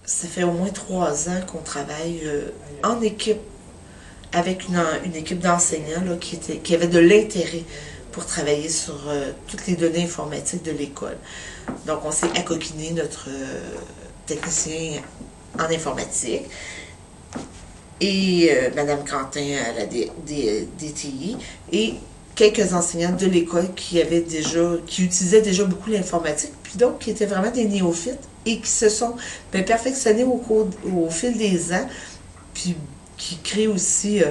Ça fait au moins 3 ans qu'on travaille en équipe avec une équipe d'enseignants là, qui avait de l'intérêt pour travailler sur toutes les données informatiques de l'école. Donc, on s'est accoquiné notre technicien en informatique et Mme Quentin à la DTI et quelques enseignants de l'école qui utilisaient déjà beaucoup l'informatique, puis donc qui étaient vraiment des néophytes et qui se sont perfectionnés au fil des ans, puis qui créent aussi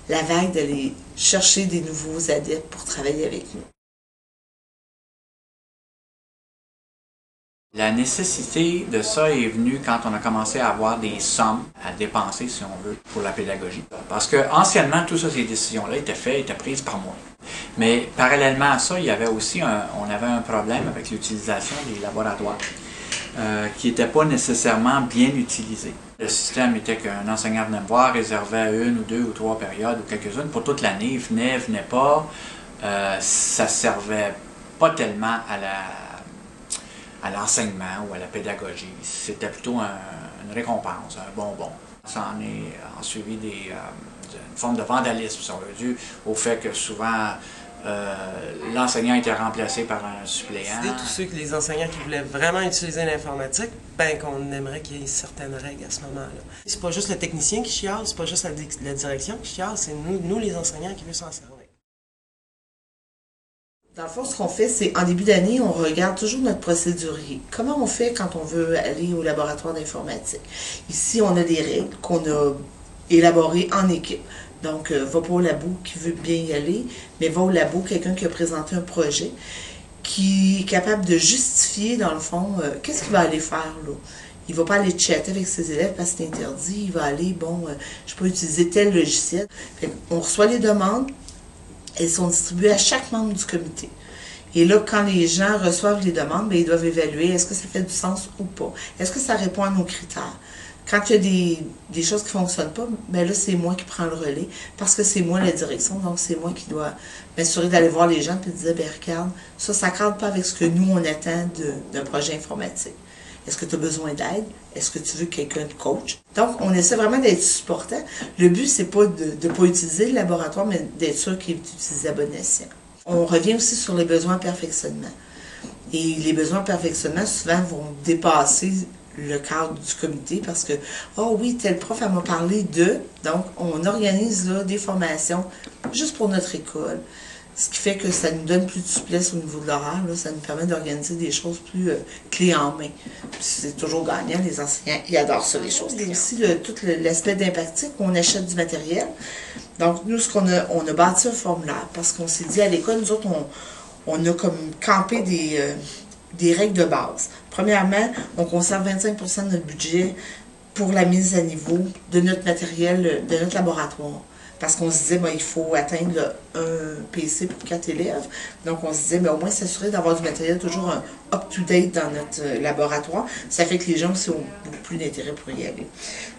la vague d'aller chercher des nouveaux adeptes pour travailler avec nous. La nécessité de ça est venue quand on a commencé à avoir des sommes à dépenser, si on veut, pour la pédagogie. Parce que anciennement, toutes ces décisions-là étaient prises par moi. Mais parallèlement à ça, on avait un problème avec l'utilisation des laboratoires qui n'étaient pas nécessairement bien utilisés. Le système était qu'un enseignant venait me voir, réservait 1 ou 2 ou 3 périodes ou quelques-unes pour toute l'année, il venait pas. Ça servait pas tellement à l'enseignement ou à la pédagogie. C'était plutôt une récompense, un bonbon. Ça en est suivi une forme de vandalisme, si on veut dire, au fait que souvent l'enseignant était remplacé par un suppléant. Tous les enseignants qui voulaient vraiment utiliser l'informatique, ben qu'on aimerait qu'il y ait certaines règles à ce moment-là. C'est pas juste le technicien qui chiale, c'est pas juste la direction qui chiale, c'est nous les enseignants qui veulent s'en servir. Dans le fond, ce qu'on fait, c'est en début d'année, on regarde toujours notre procédurier. Comment on fait quand on veut aller au laboratoire d'informatique? Ici, on a des règles qu'on a élaborées en équipe. Donc, va pas au labo qui veut bien y aller, mais va au labo quelqu'un qui a présenté un projet, qui est capable de justifier, dans le fond, qu'est-ce qu'il va aller faire là. Il ne va pas aller chatter avec ses élèves parce que c'est interdit. Il va aller, je peux utiliser tel logiciel. On reçoit les demandes. Elles sont distribuées à chaque membre du comité. Et là, quand les gens reçoivent les demandes, ils doivent évaluer est-ce que ça fait du sens ou pas. Est-ce que ça répond à nos critères. Quand il y a des choses qui ne fonctionnent pas, là, c'est moi qui prends le relais parce que c'est moi la direction. Donc, c'est moi qui dois m'assurer d'aller voir les gens et de dire, regarde, ça ne cadre pas avec ce que nous, on attend d'un projet informatique. Est-ce que tu as besoin d'aide? Est-ce que tu veux quelqu'un de coach? Donc, on essaie vraiment d'être supportant. Le but, c'est pas de ne pas utiliser le laboratoire, mais d'être sûr qu'il est utilisé à bon escient. On revient aussi sur les besoins en perfectionnement. Et les besoins en perfectionnement, souvent, vont dépasser le cadre du comité parce que, oh oui, tel prof, elle m'a parlé de. Donc, on organise là, des formations juste pour notre école. Ce qui fait que ça nous donne plus de souplesse au niveau de l'horaire. Ça nous permet d'organiser des choses plus clés en main. C'est toujours gagnant, les enseignants, ils adorent ça, les choses. Il y a aussi tout l'aspect d'impactique où on achète du matériel. Donc, nous, on a bâti un formulaire parce qu'on s'est dit à l'école, nous autres, on a comme campé des règles de base. Premièrement, on conserve 25% de notre budget pour la mise à niveau de notre matériel, de notre laboratoire. Parce qu'on se disait, il faut atteindre un PC pour 4 élèves. Donc, on se disait, au moins s'assurer d'avoir du matériel toujours up-to-date dans notre laboratoire. Ça fait que les gens aussi ont beaucoup plus d'intérêt pour y aller.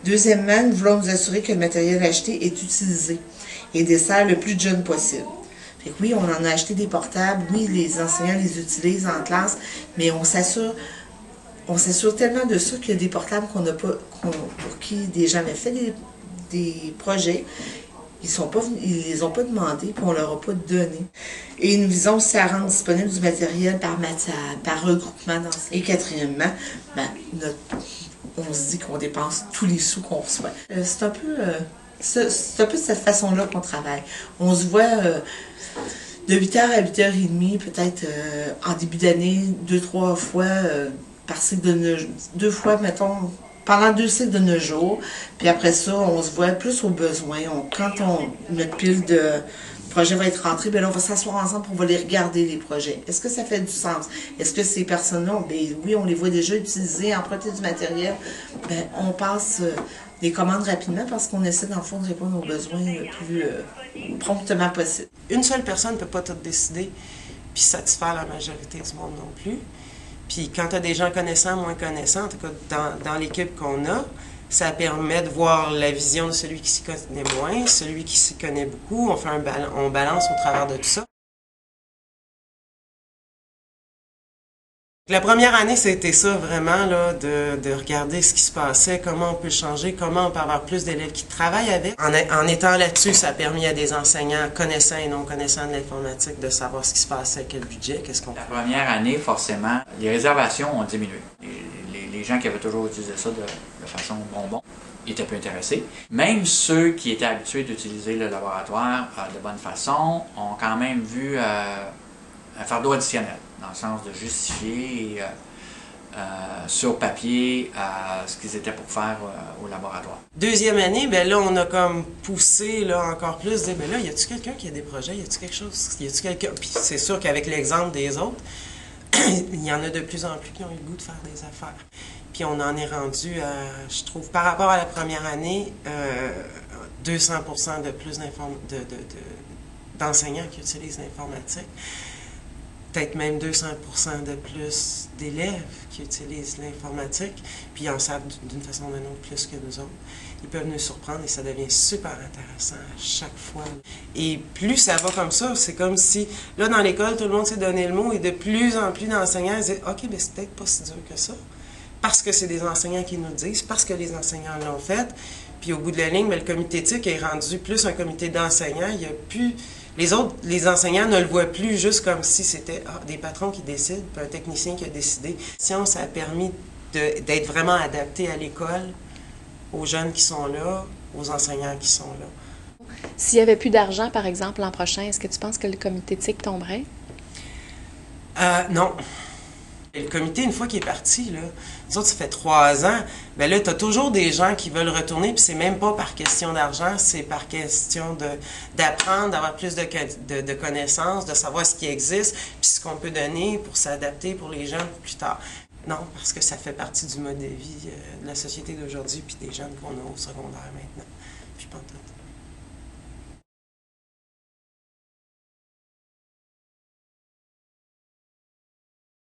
Deuxièmement, nous voulons nous assurer que le matériel acheté est utilisé et dessert le plus jeune possible. Fait que oui, on en a acheté des portables. Oui, les enseignants les utilisent en classe, mais on s'assure tellement de ça qu'il y a des portables pour qui des gens avaient fait des projets. Ils les ont pas demandés, puis on leur a pas donné. Et nous visons aussi à rendre disponible du matériel par matière, par regroupement d'enseignants. Et quatrièmement, on se dit qu'on dépense tous les sous qu'on reçoit. C'est un peu de cette façon-là qu'on travaille. On se voit de 8h à 8h30, peut-être en début d'année, 2-3 fois, par cycle de 2 fois, mettons, pendant 2 cycles de 9 jours. Puis après ça, on se voit plus aux besoins. Quand notre pile de projets va être rentrée, là, on va s'asseoir ensemble pour les regarder, les projets. Est-ce que ça fait du sens? Est-ce que ces personnes-là, oui, on les voit déjà utiliser, emprunter du matériel. On passe des commandes rapidement parce qu'on essaie, dans le fond, de répondre aux besoins le plus promptement possible. Une seule personne ne peut pas tout décider puis satisfaire la majorité du monde non plus. Puis quand tu as des gens connaissants, moins connaissants, en tout cas dans l'équipe qu'on a, ça permet de voir la vision de celui qui s'y connaît moins, celui qui s'y connaît beaucoup. On balance au travers de tout ça. La première année, c'était ça vraiment, là, de regarder ce qui se passait, comment on peut le changer, comment on peut avoir plus d'élèves qui travaillent avec. En étant là-dessus, ça a permis à des enseignants connaissants et non connaissants de l'informatique de savoir ce qui se passait, quel budget, qu'est-ce qu'on fait. La première année, forcément, les réservations ont diminué. Les gens qui avaient toujours utilisé ça de façon bonbon étaient peu intéressés. Même ceux qui étaient habitués d'utiliser le laboratoire de bonne façon ont quand même vu un fardeau additionnel, dans le sens de justifier sur papier ce qu'ils étaient pour faire au laboratoire. Deuxième année, ben là, on a comme poussé là, encore plus, dire, ben là, y a-tu quelqu'un qui a des projets, y a-tu quelque chose, y a-tu quelqu'un... Puis c'est sûr qu'avec l'exemple des autres, il y en a de plus en plus qui ont eu le goût de faire des affaires. Puis on en est rendu à, je trouve, par rapport à la première année, 200% de plus d'enseignants qui utilisent l'informatique. Peut-être même 200% de plus d'élèves qui utilisent l'informatique, puis ils en savent d'une façon ou d'une autre plus que nous autres. Ils peuvent nous surprendre et ça devient super intéressant à chaque fois. Et plus ça va comme ça, c'est comme si, là, dans l'école, tout le monde s'est donné le mot et de plus en plus d'enseignants disent « OK, mais c'est peut-être pas si dur que ça. » Parce que c'est des enseignants qui nous le disent, parce que les enseignants l'ont fait. Puis au bout de la ligne, bien, le comité éthique est rendu plus un comité d'enseignants. Il y a plus... Les enseignants ne le voient plus juste comme si c'était des patrons qui décident, puis un technicien qui a décidé. Science a permis d'être vraiment adapté à l'école, aux jeunes qui sont là, aux enseignants qui sont là. S'il n'y avait plus d'argent, par exemple, l'an prochain, est-ce que tu penses que le comité éthique tomberait? Non. Et le comité, une fois qu'il est parti, là, nous autres, ça fait 3 ans, bien là, tu as toujours des gens qui veulent retourner, puis c'est même pas par question d'argent, c'est par question d'apprendre, d'avoir plus de connaissances, de savoir ce qui existe, puis ce qu'on peut donner pour s'adapter pour les jeunes plus tard. Non, parce que ça fait partie du mode de vie de la société d'aujourd'hui, puis des jeunes qu'on a au secondaire maintenant. Puis pas tout.